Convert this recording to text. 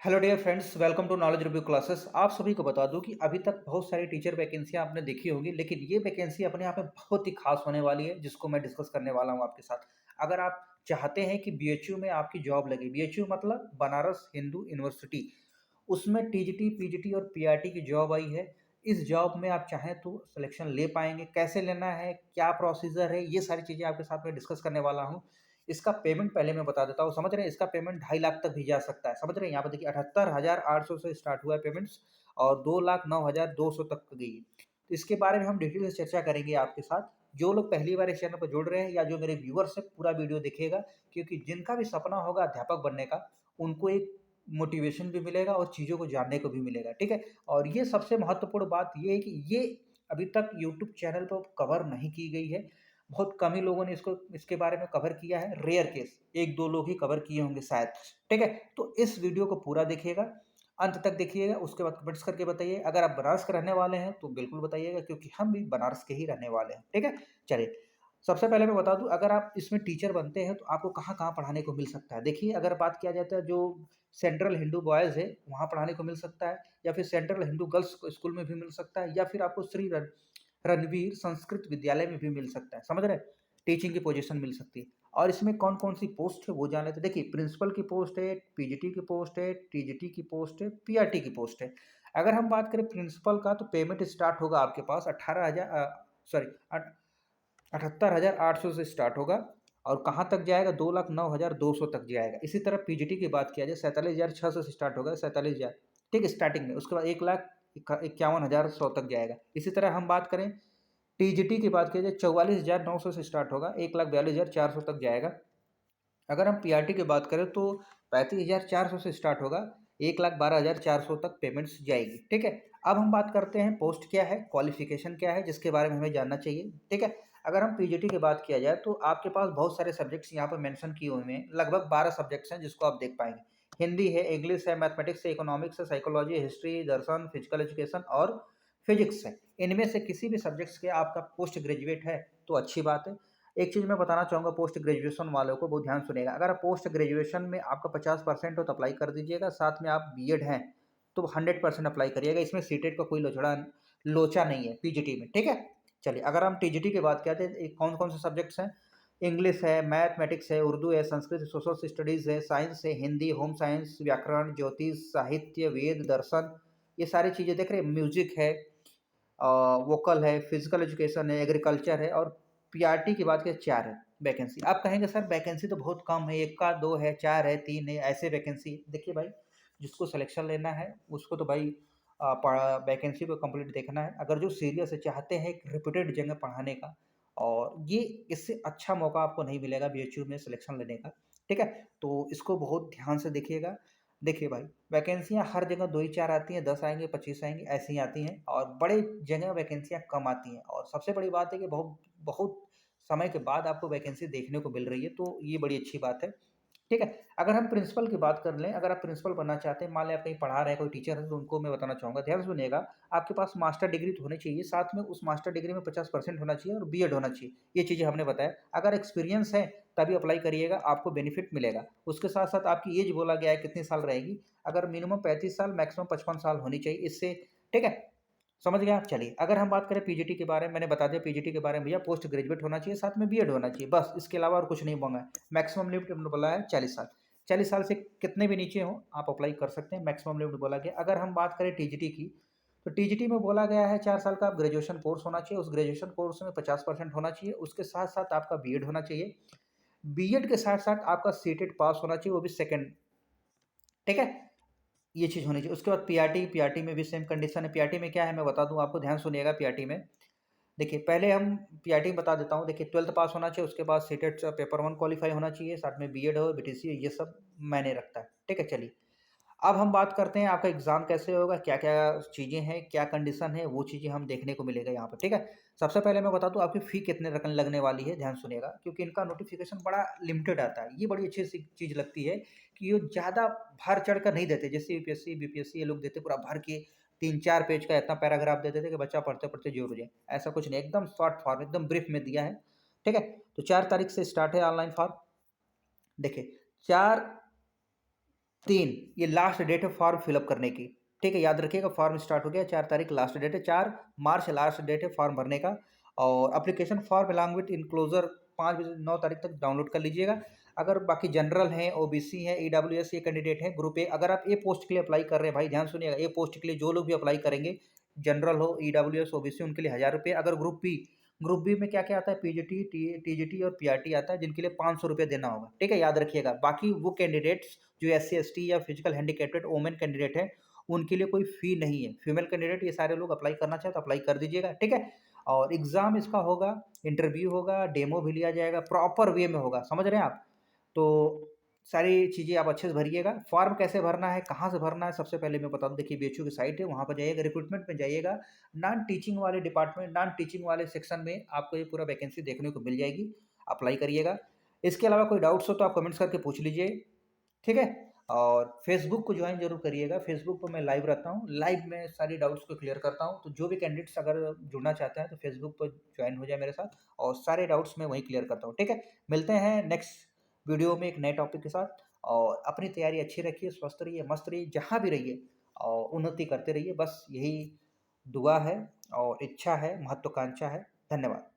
Hello dear friends, welcome to knowledge review classes. आप सभी को बता दूं कि अभी तक बहुत सारी टीचर वैकेंसियां आपने देखी होंगी, लेकिन ये वैकेंसी अपने आप में बहुत ही खास होने वाली है, जिसको मैं डिस्कस करने वाला हूं आपके साथ। अगर आप चाहते हैं कि बीएचयू में आपकी जॉब लगे, बीएचयू मतलब बनारस हिंदू यूनिवर्सिटी, उसमें टीजीटी पीजीटी और पीआरटी की जॉब आई है। इस जॉब में आप चाहें तो सिलेक्शन ले पाएंगे, कैसे लेना है, क्या प्रोसीजर है, ये सारी चीज़ें आपके साथ में डिस्कस करने वाला हूँ। इसका पेमेंट पहले मैं बता देता हूँ। समझ रहे हैं, इसका पेमेंट 2.5 लाख तक भी जा सकता है। समझ रहे हैं, यहाँ पर देखिए 78,800 से स्टार्ट हुआ है पेमेंट्स और 2,09,200 तक गई है। तो इसके बारे में हम डिटेल से चर्चा करेंगे आपके साथ। जो लोग पहली बार इस चैनल पर जुड़ रहे हैं या जो मेरे व्यूअर्स है, पूरा वीडियो देखिएगा, क्योंकि जिनका भी सपना होगा अध्यापक बनने का, उनको एक मोटिवेशन भी मिलेगा और चीज़ों को जानने को भी मिलेगा। ठीक है, और ये सबसे महत्वपूर्ण बात ये है कि ये अभी तक यूट्यूब चैनल पर कवर नहीं की गई है। बहुत कम ही लोगों ने इसको इसके बारे में कवर किया है, रेयर केस, एक दो लोग ही कवर किए होंगे शायद। ठीक है, तो इस वीडियो को पूरा देखिएगा, अंत तक देखिएगा, उसके बाद कमेंट्स करके बताइए। अगर आप बनारस के रहने वाले हैं तो बिल्कुल बताइएगा, क्योंकि हम भी बनारस के ही रहने वाले हैं। ठीक है, चलिए सबसे पहले मैं बता दूं, अगर आप इसमें टीचर बनते हैं तो आपको कहाँ कहाँ पढ़ाने को मिल सकता है। देखिए, अगर बात किया जाता है जो सेंट्रल हिंदू बॉयज़ है वहाँ पढ़ाने को मिल सकता है, या फिर सेंट्रल हिंदू गर्ल्स स्कूल में भी मिल सकता है, या फिर आपको श्री रणवीर संस्कृत विद्यालय में भी मिल सकता है। समझ रहे हैं, टीचिंग की पोजीशन मिल सकती है। और इसमें कौन कौन सी पोस्ट है वो जान लेते हैं। देखिए, प्रिंसिपल की पोस्ट है, पीजीटी की पोस्ट है, टीजीटी की पोस्ट है, पीआरटी की पोस्ट है। अगर हम बात करें प्रिंसिपल का, तो पेमेंट स्टार्ट होगा आपके पास 78,800 से स्टार्ट होगा, और कहाँ तक जाएगा, 2,09,200 तक जाएगा। इसी तरह पीजीटी की बात किया जाए, 47,600 से स्टार्ट होगा, 47,000, ठीक है, स्टार्टिंग में। उसके बाद 1,51,100 तक जाएगा। इसी तरह हम बात करें टीजीटी की, बात किया जाए 44,900 से स्टार्ट होगा, 1,42,400 तक जाएगा। अगर हम पीआरटी की बात करें तो 35,400 से स्टार्ट होगा, 1,12,400 तक पेमेंट्स जाएगी। ठीक है, अब हम बात करते हैं पोस्ट क्या है, क्वालिफिकेशन क्या है, जिसके बारे में हमें जानना चाहिए। ठीक है, अगर हम पीजीटी की बात किया जाए तो आपके पास बहुत सारे सब्जेक्ट्स यहाँ पर मेंशन किए हुए हैं, लगभग 12 सब्जेक्ट्स हैं जिसको आप देख पाएंगे। हिंदी है, इंग्लिश है, मैथमेटिक्स है, इकोनॉमिक्स है, साइकोलॉजी, हिस्ट्री, दर्शन, फिजिकल एजुकेशन और फिजिक्स है। इनमें से किसी भी सब्जेक्ट्स के आपका पोस्ट ग्रेजुएट है तो अच्छी बात है। एक चीज़ मैं बताना चाहूँगा पोस्ट ग्रेजुएशन वालों को, बहुत ध्यान सुनिएगा। अगर आप पोस्ट ग्रेजुएशन में आपका 50% हो तो अप्लाई कर दीजिएगा, साथ में आप बीएड हैं तो 100% अप्लाई करिएगा। इसमें सीटेट का कोई लोचा नहीं है पीजीटी में। ठीक है, चलिए अगर हम टीजीटी की बात करते हैं, कौन कौन से सब्जेक्ट्स हैं। इंग्लिश है, मैथमेटिक्स है, उर्दू है, संस्कृत, सोशल स्टडीज़ है, साइंस है, हिंदी, होम साइंस, व्याकरण, ज्योतिष, साहित्य, वेद, दर्शन, ये सारी चीज़ें देख रहे हैं। म्यूजिक है, वोकल है, फिजिकल एजुकेशन है, एग्रीकल्चर है, और पीआरटी की बात करें 4 है वैकेंसी। आप कहेंगे सर वैकेंसी तो बहुत कम है, 1 का 2 है, 4 है, 3 है, ऐसे वैकेंसी। देखिए भाई, जिसको सिलेक्शन लेना है उसको तो भाई वैकेंसी को कंप्लीट देखना है। अगर जो सीरियस है, चाहते हैं एक रेप्यूटेड जगह पढ़ाने का, और ये इससे अच्छा मौका आपको नहीं मिलेगा बीएचयू में सिलेक्शन लेने का। ठीक है, तो इसको बहुत ध्यान से देखिएगा। देखिए भाई, वैकेंसियाँ हर जगह 2 ही 4 आती हैं, 10 आएँगे, 25 आएँगे, ऐसी ही आती हैं, और बड़े जगह वैकेंसियाँ कम आती हैं। और सबसे बड़ी बात है कि बहुत बहुत समय के बाद आपको वैकेंसी देखने को मिल रही है, तो ये बड़ी अच्छी बात है। ठीक है, अगर हम प्रिंसिपल की बात कर लें, अगर आप प्रिंसिपल बनना चाहते हैं, मान लें आप कहीं पढ़ा रहे हैं, कोई टीचर है, तो उनको मैं बताना चाहूँगा, ध्यान से सुनिएगा। आपके पास मास्टर डिग्री तो होनी चाहिए, साथ में उस मास्टर डिग्री में 50% होना चाहिए और बीएड होना चाहिए। ये चीज़ें हमने बताया। अगर एक्सपीरियंस है तभी अप्लाई करिएगा, आपको बेनिफिट मिलेगा। उसके साथ-साथ आपकी एज बोला गया है कितने साल रहेगी, अगर मिनिमम 35 साल, मैक्सिमम 55 साल होनी चाहिए इससे। ठीक है, समझ गए आप। चलिए अगर हम बात करें पीजीटी के बारे में, मैंने बता दिया पीजीटी के बारे में, भैया पोस्ट ग्रेजुएट होना चाहिए, साथ में बीएड होना चाहिए, बस इसके अलावा और कुछ नहीं मांगा है। मैक्सिमम लिमिट हमने बोला है 40 साल। 40 साल से कितने भी नीचे हो आप अप्लाई कर सकते हैं, मैक्सिमम लिमिट बोला गया। अगर हम बात करें टीजीटी की, तो टीजीटी में बोला गया है 4 साल का आप ग्रेजुएशन कोर्स होना चाहिए, उस ग्रेजुएशन कोर्स में 50% होना चाहिए, उसके साथ साथ आपका बीएड होना चाहिए। बीएड के साथ साथ आपका सीटेट पास होना चाहिए, वो भी सेकंड। ठीक है, ये चीज़ होनी चाहिए। उसके बाद पीआरटी, पीआरटी में भी सेम कंडीशन है। पीआरटी में क्या है मैं बता दूँ आपको, ध्यान सुनिएगा। पीआरटी में देखिए, पहले हम पीआरटी में बता देता हूँ। देखिए, 12th पास होना चाहिए, उसके बाद सीटेट पेपर 1 क्वालीफाई होना चाहिए, साथ में बीएड हो, बीटीसी हो, ये सब मायने रखता है। ठीक है, चलिए अब हम बात करते हैं आपका एग्ज़ाम कैसे होगा, क्या-क्या चीज़ें हैं, क्या कंडीशन है, वो चीज़ें हम देखने को मिलेगा यहाँ पर। ठीक है, सबसे पहले मैं बता दूँ आपकी फ़ी कितने रकम लगने वाली है, ध्यान सुनिएगा, क्योंकि इनका नोटिफ़िकेशन बड़ा लिमिटेड आता है। ये बड़ी अच्छी सी चीज़ लगती है कि ये ज़्यादा भर-चढ़ कर नहीं देते, जैसे यूपीएससी, बीपीएससी ये लोग देते पूरा भर के 3-4 पेज का इतना पैराग्राफ दे देते कि बच्चा पढ़ते-पढ़ते जोर हो जाए। ऐसा कुछ नहीं, एकदम शॉर्ट फॉर्म, एकदम ब्रीफ में दिया है। ठीक है, तो 4 तारीख से स्टार्ट है ऑनलाइन फॉर्म। देखिए 4 3 ये लास्ट डेट है फॉर्म फिलअप करने की। ठीक है, याद रखिएगा फॉर्म स्टार्ट हो गया, 4 तारीख लास्ट डेट है, 4 मार्च लास्ट डेट है फॉर्म भरने का। और application form along with enclosure 5 बजे 9 तारीख तक डाउनलोड कर लीजिएगा। अगर बाकी जनरल हैं, ओबीसी हैं, ईडब्ल्यूएस ये कैंडिडेट हैं, ग्रुप ए, अगर आप ए पोस्ट के लिए अप्लाई कर रहे हैं, भाई ध्यान सुनिएगा, ए पोस्ट के लिए जो लोग भी अप्लाई करेंगे, जनरल हो, ईडब्ल्यूएस, ओबीसी, उनके लिए 1000 रुपये। अगर ग्रुप बी में क्या क्या आता है, पीजीटी, टीजीटी और पीआरटी आता है, जिनके लिए 500 रुपये देना होगा। ठीक है, याद रखिएगा। बाकी वो कैंडिडेट्स जो एससी एसटी या फिजिकल हैंडीकैप्ड वोमेन कैंडिडेट है, उनके लिए कोई फी नहीं है। फीमेल कैंडिडेट ये सारे लोग अप्लाई करना चाहे तो अप्लाई कर दीजिएगा। ठीक है, और एग्जाम इसका होगा, इंटरव्यू होगा, डेमो भी लिया जाएगा, प्रॉपर वे में होगा, समझ रहे हैं आप। तो सारी चीज़ें आप अच्छे से भरिएगा। फॉर्म कैसे भरना है, कहाँ से भरना है, सबसे पहले मैं बता दूं, देखिए बीएचयू की साइट है, वहाँ पर जाइएगा, रिक्रूटमेंट में जाइएगा, नॉन टीचिंग वाले डिपार्टमेंट, नॉन टीचिंग वाले सेक्शन में आपको ये पूरा वैकेंसी देखने को मिल जाएगी, अप्लाई करिएगा। इसके अलावा कोई डाउट्स हो तो आप कमेंट्स करके पूछ लीजिए। ठीक है, और फेसबुक को ज्वाइन जरूर करिएगा। फेसबुक पर मैं लाइव रहता हूँ, लाइव में सारी डाउट्स को क्लियर करता हूँ। तो जो भी कैंडिडेट्स अगर जुड़ना चाहते हैं तो फेसबुक पर ज्वाइन हो जाए मेरे साथ, और सारे डाउट्स मैं वहीं क्लियर करता हूँ। ठीक है, मिलते हैं नेक्स्ट वीडियो में एक नए टॉपिक के साथ। और अपनी तैयारी अच्छी रखिए, स्वस्थ रहिए, मस्त रहिए, जहाँ भी रहिए, और उन्नति करते रहिए, बस यही दुआ है और इच्छा है, महत्वाकांक्षा है। धन्यवाद।